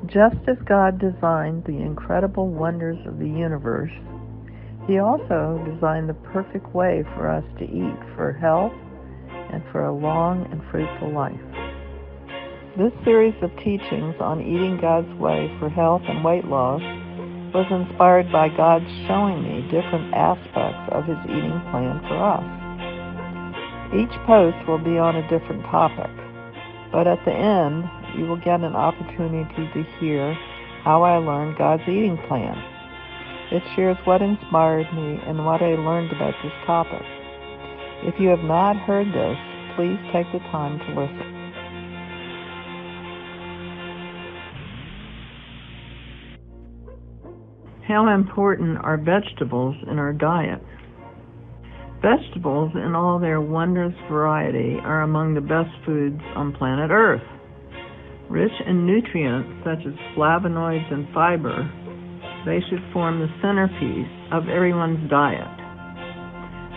Just as God designed the incredible wonders of the universe, He also designed the perfect way for us to eat for health and for a long and fruitful life. This series of teachings on eating God's way for health and weight loss was inspired by God showing me different aspects of His eating plan for us. Each post will be on a different topic, but at the end, you will get an opportunity to hear how I learned God's eating plan. It shares what inspired me and what I learned about this topic. If you have not heard this, please take the time to listen. How important are vegetables in our diet? Vegetables in all their wondrous variety are among the best foods on planet Earth. Rich in nutrients such as flavonoids and fiber, they should form the centerpiece of everyone's diet.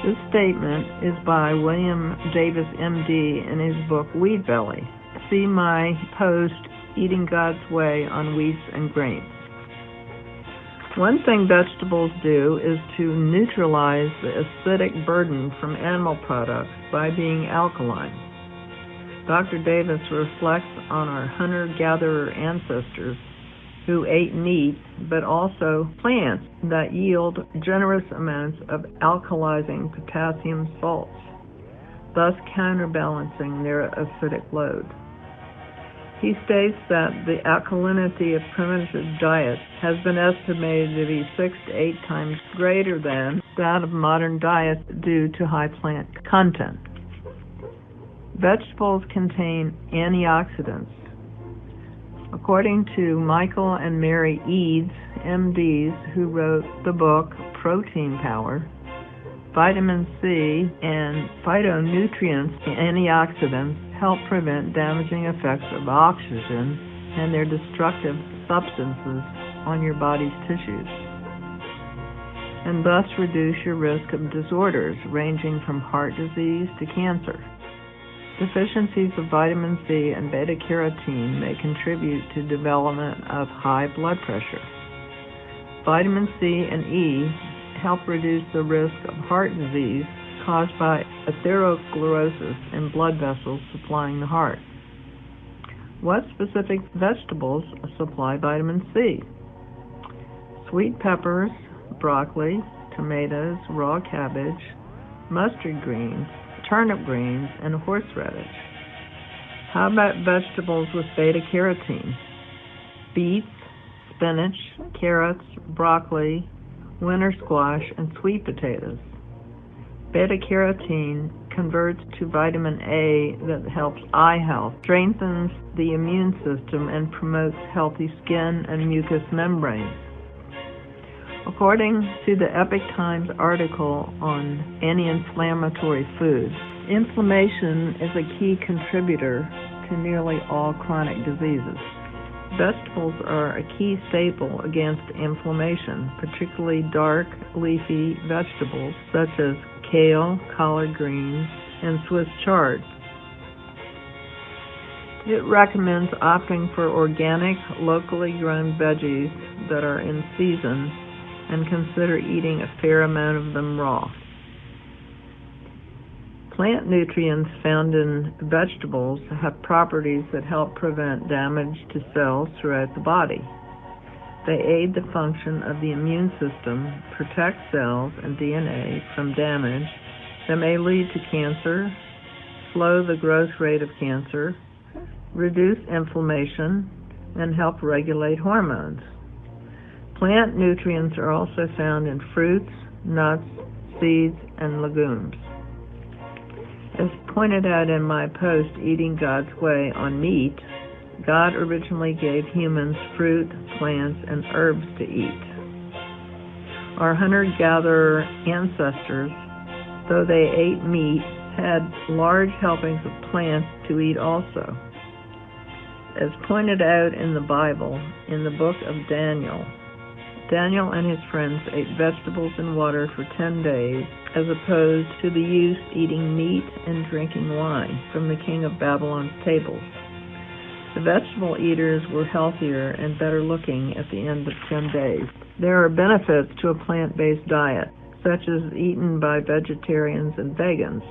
This statement is by William Davis, MD, in his book Wheat Belly. See my post, Eating God's Way on Wheats and Grains. One thing vegetables do is to neutralize the acidic burden from animal products by being alkaline. Dr. Davis reflects on our hunter-gatherer ancestors who ate meat, but also plants that yield generous amounts of alkalizing potassium salts, thus counterbalancing their acidic load. He states that the alkalinity of primitive diets has been estimated to be 6 to 8 times greater than that of modern diets due to high plant content. Vegetables contain antioxidants. According to Michael and Mary Eads, MDs, who wrote the book Protein Power, vitamin C and phytonutrients, antioxidants, help prevent damaging effects of oxygen and their destructive substances on your body's tissues, and thus reduce your risk of disorders ranging from heart disease to cancer. Deficiencies of vitamin C and beta-carotene may contribute to development of high blood pressure. Vitamin C and E help reduce the risk of heart disease caused by atherosclerosis in blood vessels supplying the heart. What specific vegetables supply vitamin C? Sweet peppers, broccoli, tomatoes, raw cabbage, mustard greens, turnip greens, and horseradish. How about vegetables with beta-carotene? Beets, spinach, carrots, broccoli, winter squash, and sweet potatoes. Beta-carotene converts to vitamin A that helps eye health, strengthens the immune system, and promotes healthy skin and mucous membranes. According to the Epoch Times article on anti-inflammatory foods, inflammation is a key contributor to nearly all chronic diseases. Vegetables are a key staple against inflammation, particularly dark, leafy vegetables such as kale, collard greens, and Swiss chard. It recommends opting for organic, locally grown veggies that are in season and consider eating a fair amount of them raw. Plant nutrients found in vegetables have properties that help prevent damage to cells throughout the body. They aid the function of the immune system, protect cells and DNA from damage that may lead to cancer, slow the growth rate of cancer, reduce inflammation, and help regulate hormones. Plant nutrients are also found in fruits, nuts, seeds, and legumes. As pointed out in my post, Eating God's Way on meat, God originally gave humans fruit, plants, and herbs to eat. Our hunter-gatherer ancestors, though they ate meat, had large helpings of plants to eat also. As pointed out in the Bible, in the book of Daniel and his friends ate vegetables and water for 10 days, as opposed to the youth eating meat and drinking wine from the king of Babylon's tables. The vegetable eaters were healthier and better looking at the end of 10 days. There are benefits to a plant-based diet, such as eaten by vegetarians and vegans.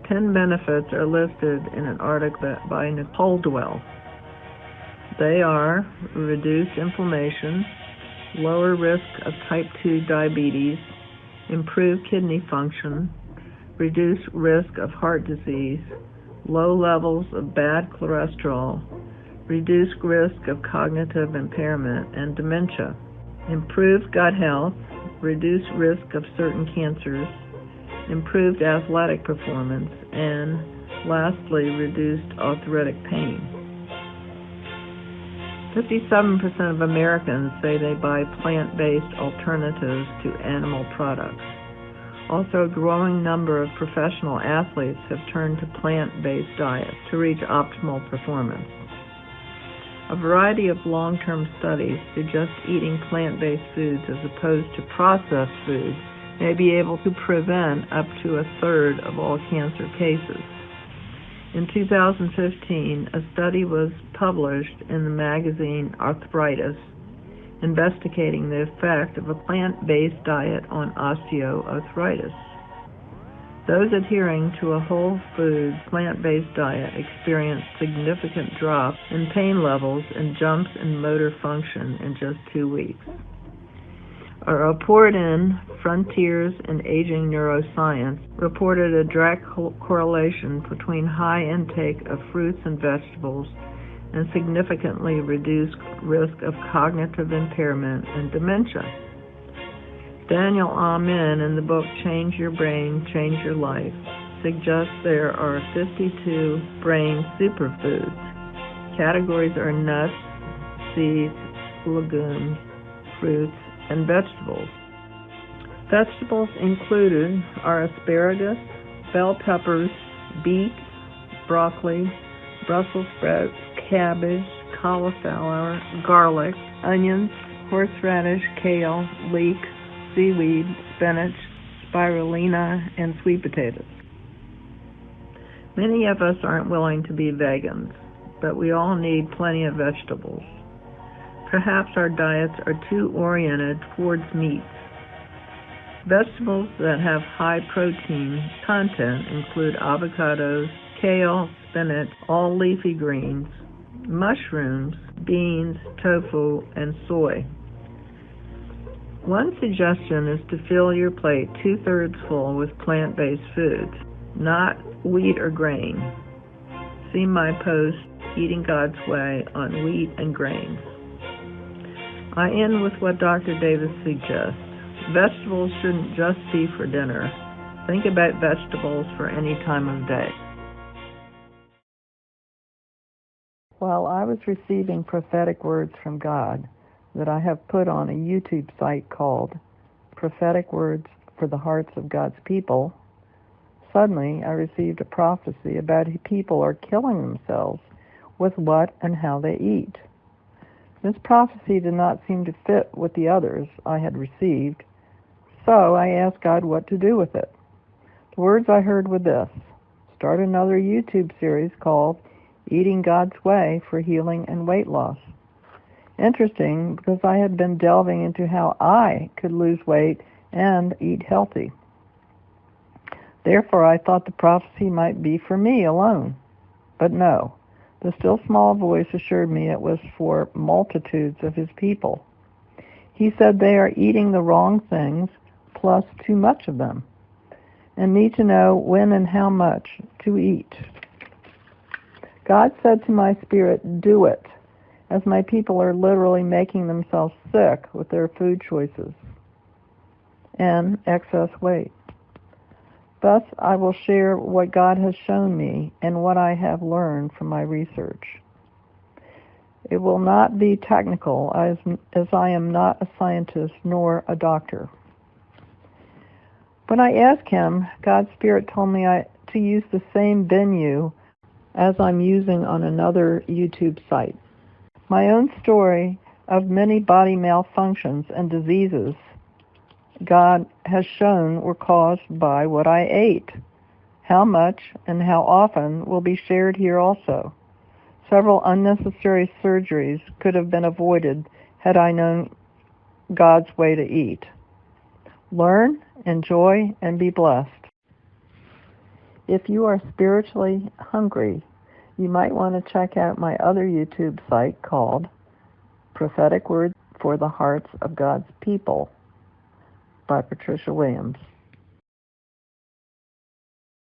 10 benefits are listed in an article by Nicole Dwell. They are reduced inflammation, lower risk of type 2 diabetes, improved kidney function, reduced risk of heart disease, low levels of bad cholesterol, reduced risk of cognitive impairment and dementia, improved gut health, reduced risk of certain cancers, improved athletic performance, and lastly, reduced arthritic pain. 57% of Americans say they buy plant-based alternatives to animal products. Also, a growing number of professional athletes have turned to plant-based diets to reach optimal performance. A variety of long-term studies suggest eating plant-based foods as opposed to processed foods may be able to prevent up to a third of all cancer cases. In 2015, a study was published in the magazine Arthritis, investigating the effect of a plant-based diet on osteoarthritis. Those adhering to a whole food plant-based diet experienced significant drops in pain levels and jumps in motor function in just 2 weeks. A report in Frontiers in Aging Neuroscience reported a direct correlation between high intake of fruits and vegetables and significantly reduced risk of cognitive impairment and dementia. Daniel Amen, in the book Change Your Brain, Change Your Life, suggests there are 52 brain superfoods. Categories are nuts, seeds, legumes, fruits, and vegetables. Vegetables included are asparagus, bell peppers, beets, broccoli, Brussels sprouts, cabbage, cauliflower, garlic, onions, horseradish, kale, leeks, seaweed, spinach, spirulina, and sweet potatoes. Many of us aren't willing to be vegans, but we all need plenty of vegetables. Perhaps our diets are too oriented towards meats. Vegetables that have high protein content include avocados, kale, spinach, all leafy greens, mushrooms, beans, tofu, and soy. One suggestion is to fill your plate 2/3 full with plant-based foods, not wheat or grain. See my post, Eating God's Way, on wheat and grains. I end with what Dr. Davis suggests. Vegetables shouldn't just be for dinner. Think about vegetables for any time of day. While I was receiving prophetic words from God that I have put on a YouTube site called Prophetic Words for the Hearts of God's People, suddenly I received a prophecy about how people are killing themselves with what and how they eat. This prophecy did not seem to fit with the others I had received, so I asked God what to do with it. The words I heard were this: start another YouTube series called Eating God's Way for Healing and Weight Loss. Interesting, because I had been delving into how I could lose weight and eat healthy. Therefore, I thought the prophecy might be for me alone. But no. The still small voice assured me it was for multitudes of his people. He said they are eating the wrong things, plus too much of them, and need to know when and how much to eat. God said to my spirit, do it, as my people are literally making themselves sick with their food choices and excess weight. Thus, I will share what God has shown me and what I have learned from my research. It will not be technical, as I am not a scientist nor a doctor. When I asked him, God's Spirit told me to use the same venue as I'm using on another YouTube site. My own story of many body malfunctions and diseases God has shown were caused by what I ate. How much and how often will be shared here also. Several unnecessary surgeries could have been avoided had I known God's way to eat. Learn, enjoy, and be blessed. If you are spiritually hungry, you might want to check out my other YouTube site called Prophetic Words for the Hearts of God's People by Patricia Williams.